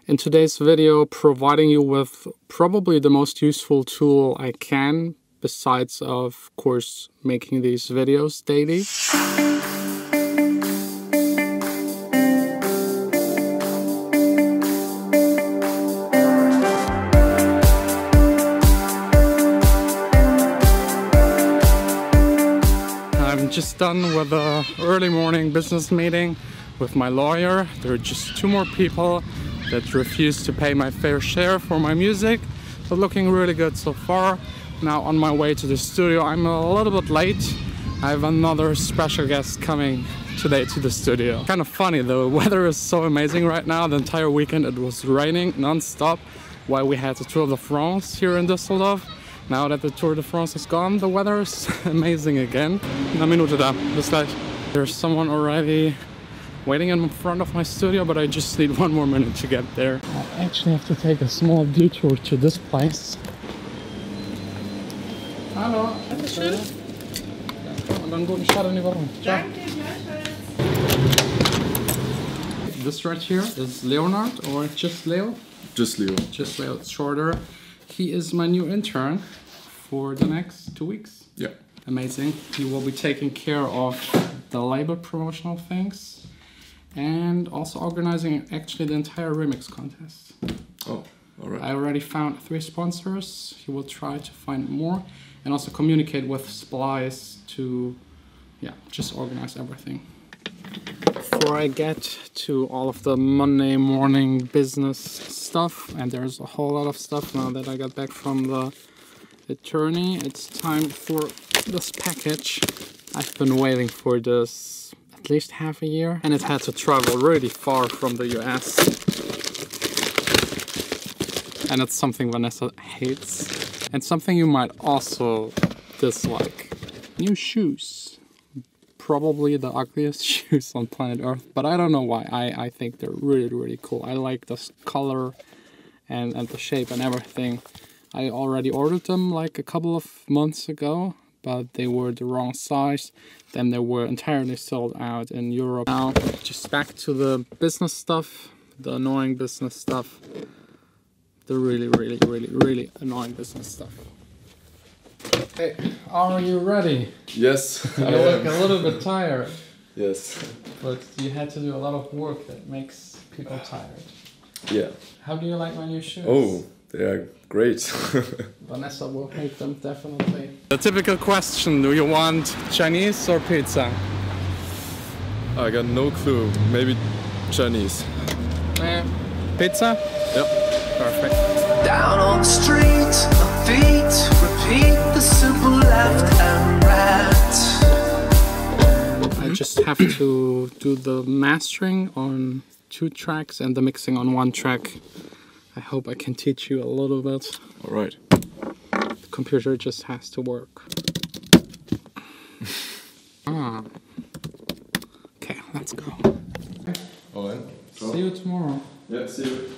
In today's video, providing you with probably the most useful tool I can, besides of course making these videos daily. I'm just done with an early morning business meeting with my lawyer. There are just 2 more people that refused to pay my fair share for my music, but looking really good so far. Now on my way to the studio. I'm a little bit late. I have another special guest coming today to the studio. Kind of funny, the weather is so amazing right now. The entire weekend it was raining non-stop while we had the Tour de France here in Düsseldorf. Now that the Tour de France is gone, the weather is amazing again. Eine Minute da, bis gleich. There's someone already waiting in front of my studio, but I just need 1 more minute to get there. I actually have to take a small detour to this place. Hallo, Dankeschön. Und dann guten Start in die Woche. Ciao. This right here is Leonard, or just Leo? Just Leo. Just Leo, it's shorter. He is my new intern for the next 2 weeks. Yeah. Amazing. He will be taking care of the label promotional things and also organizing actually the entire remix contest. Oh, alright. I already found 3 sponsors. He will try to find more and also communicate with Splice to, yeah, just organize everything. Before I get to all of the Monday morning business stuff, and there's a whole lot of stuff now that I got back from the attorney, it's time for this package. I've been waiting for this at least half a year, and it had to travel really far from the US. And it's something Vanessa hates, and something you might also dislike. New shoes. Probably the ugliest shoes on planet Earth, but I don't know why. I think they're really cool. I like this color and the shape and everything. I already ordered them like a couple of months ago, but they were the wrong size. Then they were entirely sold out in Europe. Now, just back to the business stuff, the annoying business stuff. The really annoying business stuff. Hey, are you ready? Yes, You look a little bit tired. Yes. But you had to do a lot of work that makes people tired. Yeah. How do you like my new shoes? Oh, they are great. Vanessa will hate them, definitely. The typical question, do you want Chinese or pizza? I got no clue. Maybe Chinese. Pizza? Yep. Perfect. Down on the street, my feet repeat the simple left and right. I just have to do the mastering on 2 tracks and the mixing on 1 track. I hope I can teach you a little bit. Alright. The computer just has to work. Okay, let's go. Alright. See you tomorrow. Yeah, see you.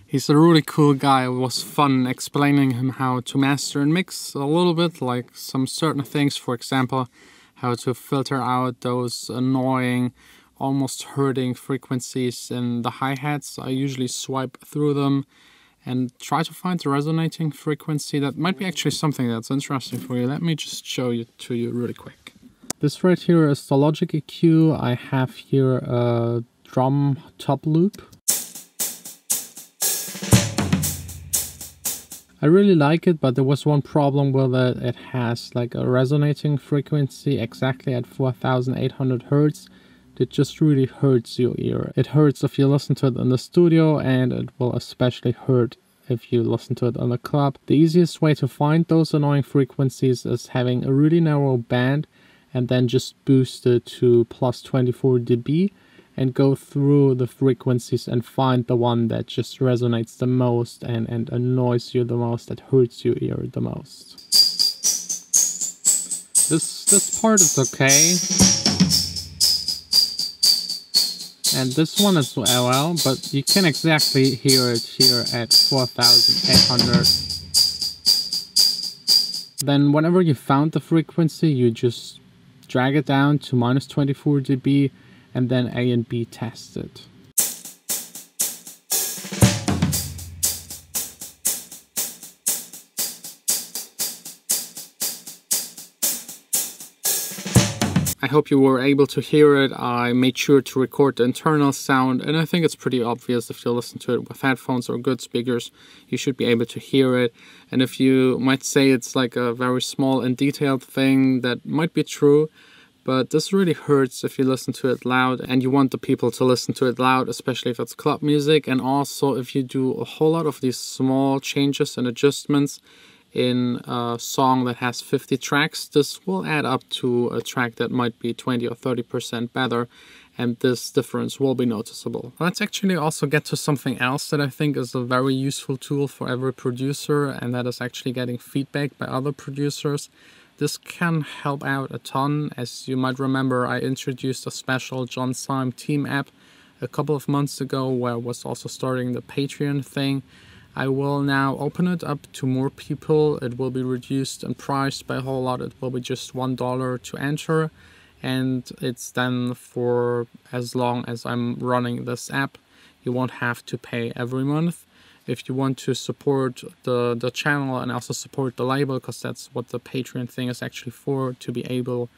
He's a really cool guy. It was fun explaining him how to master and mix a little bit, like some certain things, for example, how to filter out those annoying, almost hurting frequencies in the hi-hats. I usually swipe through them and try to find the resonating frequency. That might be actually something that's interesting for you. Let me just show it to you really quick. This right here is the Logic EQ. I have here a drum top loop. I really like it, but there was one problem with it. It has like a resonating frequency exactly at 4800 Hertz. It just really hurts your ear. It hurts if you listen to it in the studio, and it will especially hurt if you listen to it on the club. The easiest way to find those annoying frequencies is having a really narrow band and then just boost it to plus 24 dB. And go through the frequencies and find the one that just resonates the most and annoys you the most, that hurts your ear the most. This part is okay. And this one as well, but you can exactly hear it here at 4800. Then whenever you found the frequency, you just drag it down to minus 24 dB and then A and B test it. I hope you were able to hear it. I made sure to record the internal sound, and I think it's pretty obvious if you listen to it with headphones or good speakers, you should be able to hear it. And if you might say it's like a very small and detailed thing, that might be true, but this really hurts if you listen to it loud and you want the people to listen to it loud, especially if it's club music. And also if you do a whole lot of these small changes and adjustments in a song that has 50 tracks, this will add up to a track that might be 20 or 30% better, and this difference will be noticeable. Let's actually also get to something else that I think is a very useful tool for every producer, and that is actually getting feedback by other producers. This can help out a ton. As you might remember, I introduced a special Jon Sine team app a couple of months ago where I was also starting the Patreon thing. I will now open it up to more people. It will be reduced in price by a whole lot. It will be just $1 to enter, and it's then for as long as I'm running this app. You won't have to pay every month. If you want to support the channel and also support the label, because that's what the Patreon thing is actually for, to be able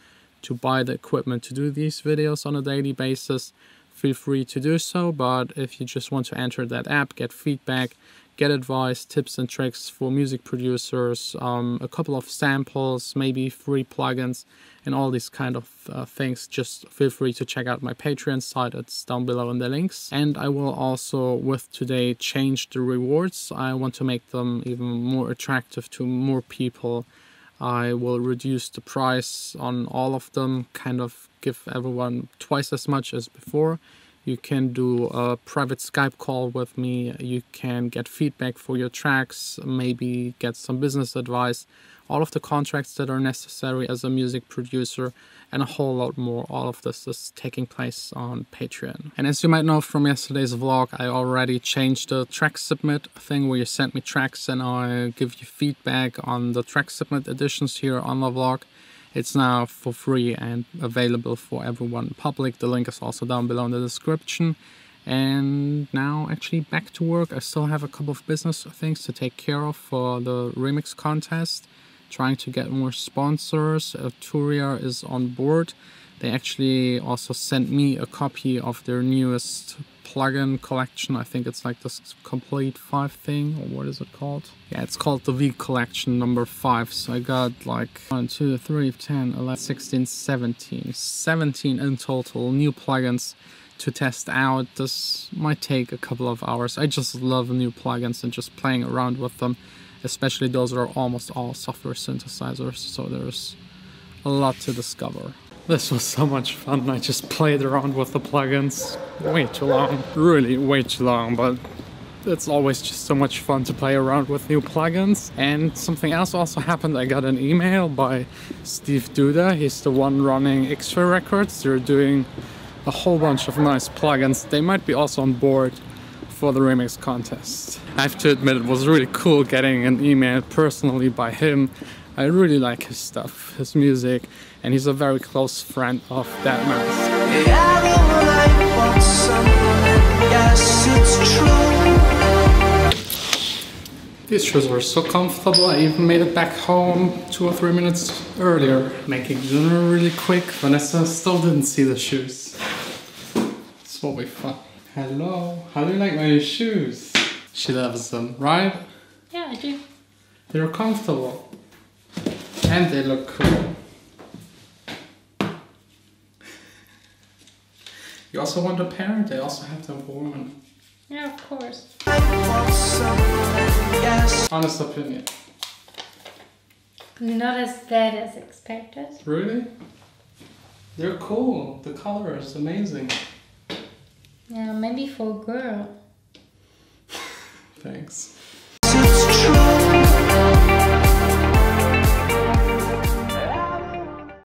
to buy the equipment to do these videos on a daily basis, feel free to do so. But if you just want to enter that app, get feedback, get advice, tips and tricks for music producers, a couple of samples, maybe free plugins, and all these kind of things, just feel free to check out my Patreon site. It's down below in the links. And I will also, with today, change the rewards. I want to make them even more attractive to more people. I will reduce the price on all of them, kind of give everyone twice as much as before. You can do a private Skype call with me, you can get feedback for your tracks, maybe get some business advice, all of the contracts that are necessary as a music producer, and a whole lot more. All of this is taking place on Patreon. And as you might know from yesterday's vlog, I already changed the track submit thing where you send me tracks and I give you feedback on the track submit editions here on the vlog. It's now for free and available for everyone public. The link is also down below in the description. And now actually back to work. I still have a couple of business things to take care of for the remix contest. Trying to get more sponsors. Turia is on board. They actually also sent me a copy of their newest plugin collection. I think it's like this complete 5 thing, or what is it called? Yeah, it's called the V collection number 5. So I got like 1, 2, 3, 10, 11, 16, 17 in total new plugins to test out. This might take a couple of hours. I just love new plugins and just playing around with them, especially those that are almost all software synthesizers, so there's a lot to discover. This was so much fun. I just played around with the plugins way too long, really way too long, but it's always just so much fun to play around with new plugins. And something else also happened. I got an email by Steve Duda. He's the one running X-Ray Records. They're doing a whole bunch of nice plugins. They might be also on board for the remix contest. I have to admit, it was really cool getting an email personally by him. I really like his stuff, his music, and he's a very close friend of Deadmau5. These shoes were so comfortable, I even made it back home 2 or 3 minutes earlier. Making dinner really quick. Vanessa still didn't see the shoes. This will be fun. Hello, how do you like my shoes? She loves them, right? Yeah, I do. They're comfortable. And they look cool. You also want a pair? They also have them worn. Yeah, of course. Honest opinion. Not as bad as expected. Really? They're cool. The color is amazing. Yeah, maybe for a girl. Thanks.